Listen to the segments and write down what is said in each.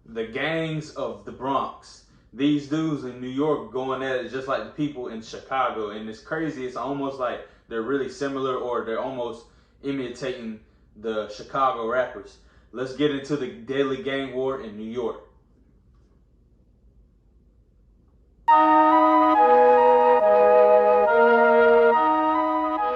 the gangs of the Bronx. These dudes in New York going at it just like the people in Chicago. And it's crazy. It's almost like they're really similar, or they're almost imitating the Chicago rappers. Let's get into the deadly gang war in New York.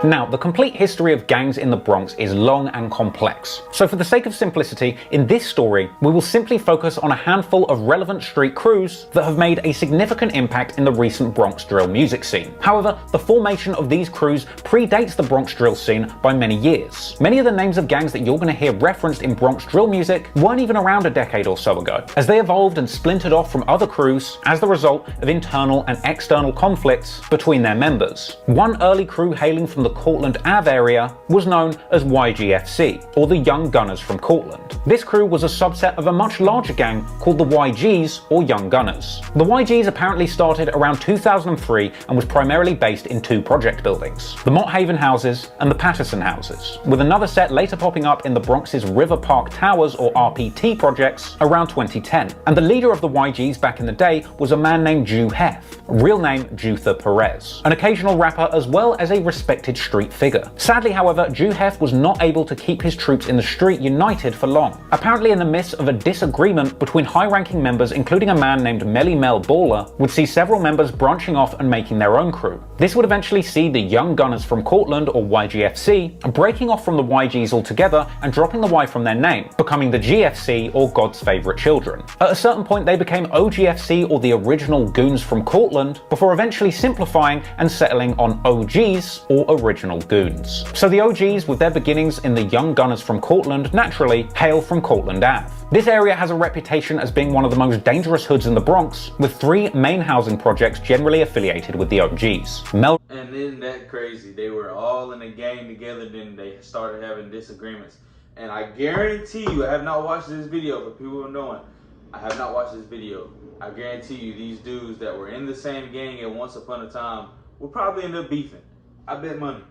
Now, the complete history of gangs in the Bronx is long and complex. So for the sake of simplicity, in this story, we will simply focus on a handful of relevant street crews that have made a significant impact in the recent Bronx drill music scene. However, the formation of these crews predates the Bronx drill scene by many years. Many of the names of gangs that you're going to hear referenced in Bronx drill music weren't even around a decade or so ago, as they evolved and splintered off from other crews as the result of internal and external conflicts between their members. One early crew hailing from the Cortland Ave area was known as YGFC, or the Young Gunners from Cortland. This crew was a subset of a much larger gang called the YGs, or Young Gunners. The YGs apparently started around 2003 and was primarily based in two project buildings, the Mott Haven houses and the Patterson houses, with another set later popping up in the Bronx's River Park Towers, or RPT projects, around 2010. And the leader of the YGs back in the day was a man named Jew Hef, real name Jutha Perez, an occasional rapper as well as a respected street figure. Sadly, however, Jew Hef was not able to keep his troops in the street united for long, apparently in the midst of a disagreement between high-ranking members, including a man named Melly Mel Baller, would see several members branching off and making their own crew. This would eventually see the Young Gunners from Cortland, or YGFC, breaking off from the YGs altogether and dropping the Y from their name, becoming the GFC, or God's Favorite Children. At a certain point, they became OGFC, or the Original Goons from Cortland, before eventually simplifying and settling on OGs, or Original Goons. So the OGs, with their beginnings in the Young Gunners from Cortland, naturally hail from Cortland Ave. This area has a reputation as being one of the most dangerous hoods in the Bronx, with three main housing projects generally affiliated with the OGs. And isn't that crazy? They were all in a gang together, then they started having disagreements. And I guarantee you, I have not watched this video, for people who know it, I have not watched this video. I guarantee you, these dudes that were in the same gang at once upon a time will probably end up beefing. I bet money.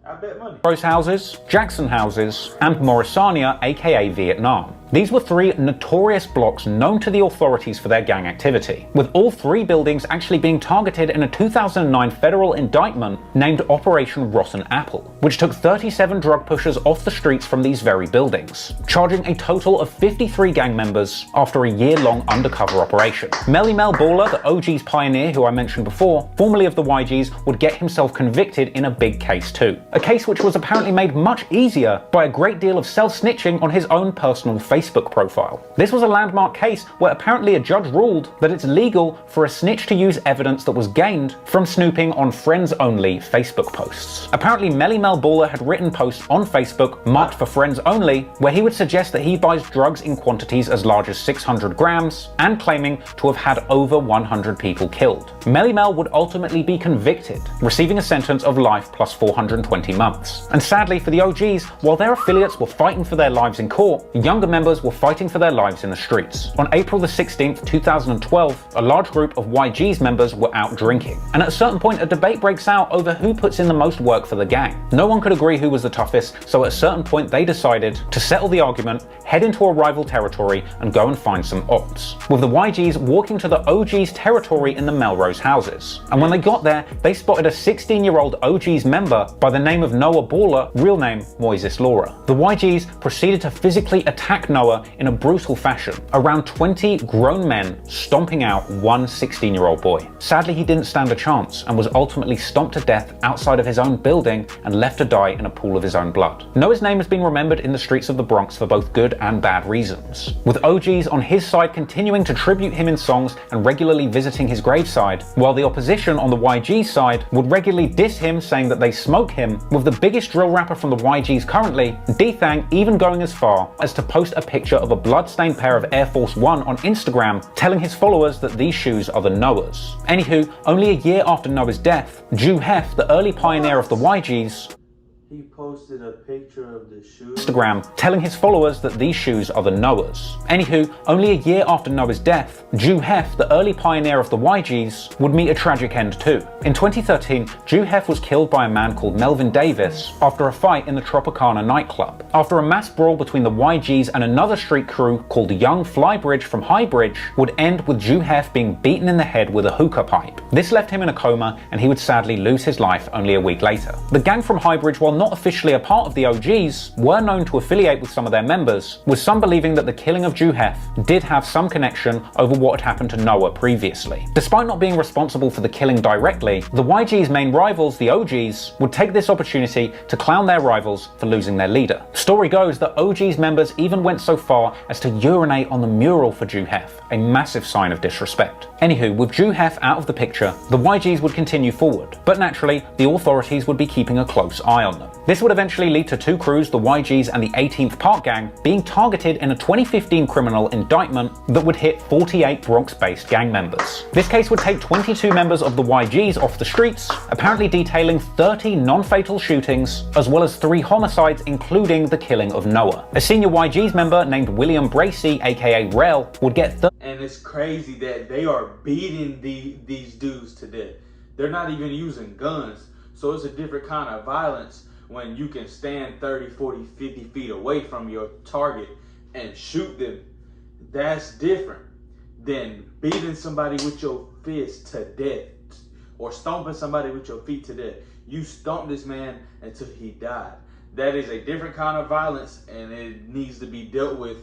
I bet money. Rose houses, Jackson houses, and Morrisania, aka Vietnam. These were three notorious blocks known to the authorities for their gang activity, with all three buildings actually being targeted in a 2009 federal indictment named Operation Rotten Apple, which took 37 drug pushers off the streets from these very buildings, charging a total of 53 gang members after a year-long undercover operation. Melly Mel Baller, the OG's pioneer who I mentioned before, formerly of the YGs, would get himself convicted in a big case too. A case which was apparently made much easier by a great deal of self-snitching on his own personal Facebook profile. This was a landmark case where apparently a judge ruled that it's legal for a snitch to use evidence that was gained from snooping on friends-only Facebook posts. Apparently Melly Mel Baller had written posts on Facebook marked for friends only, where he would suggest that he buys drugs in quantities as large as 600 grams and claiming to have had over 100 people killed. Melly Mel would ultimately be convicted, receiving a sentence of life plus 420 months. And sadly for the OGs, while their affiliates were fighting for their lives in court, younger members were fighting for their lives in the streets. On April the 16th, 2012, a large group of YG's members were out drinking. And at a certain point, a debate breaks out over who puts in the most work for the gang. No one could agree who was the toughest, so at a certain point they decided to settle the argument, head into a rival territory, and go and find some ops, with the YGs walking to the OG's territory in the Melrose houses. And when they got there, they spotted a 16-year-old OG's member by the name of Noah Baller, real name Moises Laura. The YGs proceeded to physically attack Noah in a brutal fashion, around 20 grown men stomping out one 16-year-old boy. Sadly, he didn't stand a chance and was ultimately stomped to death outside of his own building and left to die in a pool of his own blood. Noah's name has been remembered in the streets of the Bronx for both good and bad reasons, with OGs on his side continuing to tribute him in songs and regularly visiting his graveside, while the opposition on the YG side would regularly diss him, saying that they smoke him, with the biggest drill rapper from the YGs currently, D-Thang, even going as far as to post a picture of a blood-stained pair of Air Force One on Instagram, telling his followers that these shoes are the Noah's. Anywho, only a year after Noah's death, Jew Hef, the early pioneer of the YGs, He posted a picture of the shoes. Instagram, telling his followers that these shoes are the Noah's. Anywho, only a year after Noah's death, Jew Hef, the early pioneer of the YGs, would meet a tragic end too. In 2013, Jew Hef was killed by a man called Melvin Davis after a fight in the Tropicana nightclub. After a mass brawl between the YGs and another street crew called Young Flybridge from Highbridge would end with Jew Hef being beaten in the head with a hookah pipe. This left him in a coma and he would sadly lose his life only a week later. The gang from Highbridge, while not officially a part of the OGs, were known to affiliate with some of their members, with some believing that the killing of Jew Hef did have some connection over what had happened to Noah previously. Despite not being responsible for the killing directly, the YG's main rivals, the OGs, would take this opportunity to clown their rivals for losing their leader. Story goes that OG's members even went so far as to urinate on the mural for Jew Hef, a massive sign of disrespect. Anywho, with Jew Hef out of the picture, the YGs would continue forward, but naturally, the authorities would be keeping a close eye on them. This would eventually lead to two crews, the YGs and the 18th Park Gang, being targeted in a 2015 criminal indictment that would hit 48 Bronx-based gang members. This case would take 22 members of the YGs off the streets, apparently detailing 30 non-fatal shootings, as well as 3 homicides, including the killing of Noah. A senior YGs member named William Bracey, aka Rel, would get and it's crazy that they are beating these dudes to death. They're not even using guns, so it's a different kind of violence when you can stand 30, 40, 50 feet away from your target and shoot them. That's different than beating somebody with your fist to death or stomping somebody with your feet to death. You stomped this man until he died. That is a different kind of violence and it needs to be dealt with,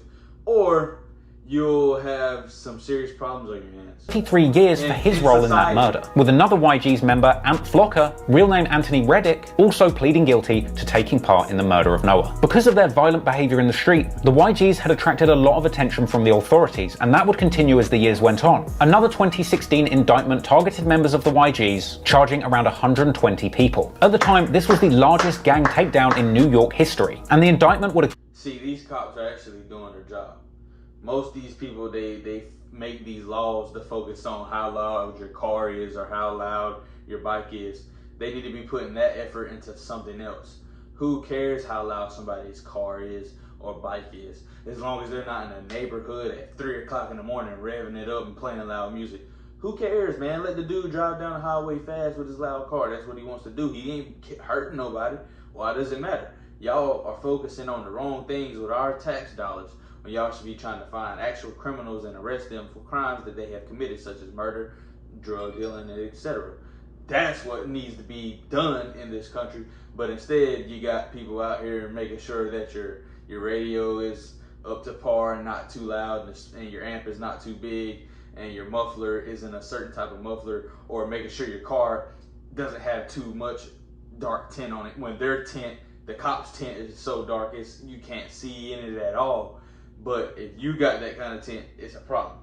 or you'll have some serious problems on your hands. 23 years for his role in that murder, with another YG's member, Ant Flocker, real name Anthony Reddick, also pleading guilty to taking part in the murder of Noah. Because of their violent behavior in the street, the YGs had attracted a lot of attention from the authorities, and that would continue as the years went on. Another 2016 indictment targeted members of the YGs, charging around 120 people. At the time, this was the largest gang takedown in New York history, and the indictment would have... See, these cops are actually doing their job. Most of these people, they make these laws to focus on how loud your car is or how loud your bike is. They need to be putting that effort into something else. Who cares how loud somebody's car is or bike is, as long as they're not in a neighborhood at 3 o'clock in the morning revving it up and playing loud music. Who cares, man? Let the dude drive down the highway fast with his loud car. That's what he wants to do. He ain't hurting nobody. Why does it matter? Y'all are focusing on the wrong things with our tax dollars, when y'all should be trying to find actual criminals and arrest them for crimes that they have committed, such as murder, drug dealing, etc. That's what needs to be done in this country. But instead, you got people out here making sure that your radio is up to par and not too loud, and your amp is not too big, and your muffler isn't a certain type of muffler, or making sure your car doesn't have too much dark tint on it. When their tint, the cop's tint, is so dark, you can't see in it at all. But if you got that kind of tint, it's a problem.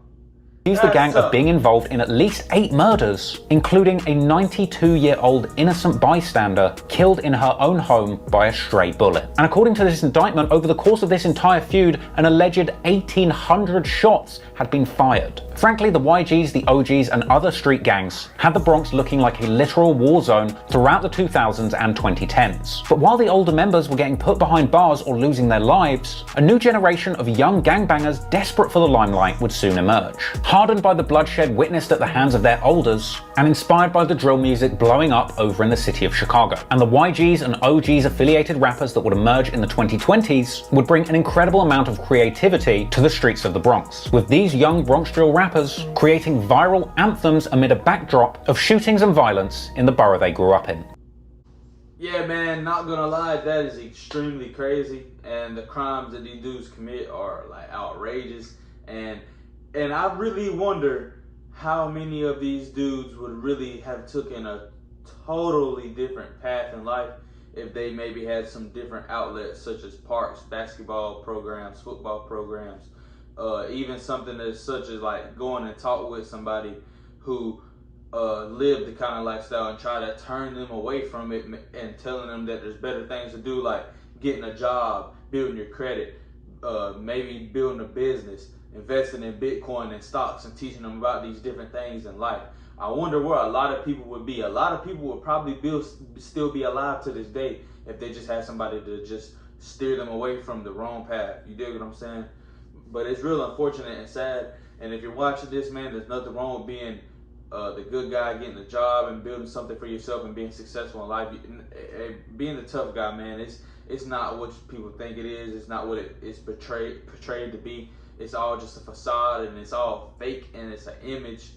Accused the gang of being involved in at least 8 murders, including a 92-year-old innocent bystander killed in her own home by a stray bullet. And according to this indictment, over the course of this entire feud, an alleged 1,800 shots had been fired. Frankly, the YGs, the OGs, and other street gangs had the Bronx looking like a literal war zone throughout the 2000s and 2010s. But while the older members were getting put behind bars or losing their lives, a new generation of young gangbangers desperate for the limelight would soon emerge. Hardened by the bloodshed witnessed at the hands of their elders, and inspired by the drill music blowing up over in the city of Chicago. And the YGs and OGs affiliated rappers that would emerge in the 2020s would bring an incredible amount of creativity to the streets of the Bronx, with these young Bronx drill rappers creating viral anthems amid a backdrop of shootings and violence in the borough they grew up in. Yeah, man, not gonna lie, that is extremely crazy, and the crimes that these dudes commit are like outrageous, and I really wonder how many of these dudes would really have taken a totally different path in life if they maybe had some different outlets, such as parks, basketball programs, football programs, even something as such as like going and talk with somebody who live the kind of lifestyle and try to turn them away from it, and telling them that there's better things to do, like getting a job, building your credit, maybe building a business, investing in Bitcoin and stocks, and teaching them about these different things in life. I wonder where a lot of people would be. A lot of people would probably still be alive to this day if they just had somebody to just steer them away from the wrong path. You dig what I'm saying? But it's real unfortunate and sad. And if you're watching this, man, there's nothing wrong with being the good guy, getting a job and building something for yourself and being successful in life. Being the tough guy, man, it's not what people think it is. It's not what it's portrayed to be. It's all just a facade, and it's all fake, and it's an image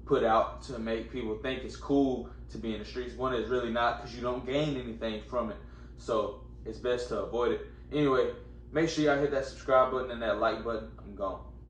put out to make people think it's cool to be in the streets. One is really not, because you don't gain anything from it. So it's best to avoid it. Anyway, make sure y'all hit that subscribe button and that like button. I'm gone.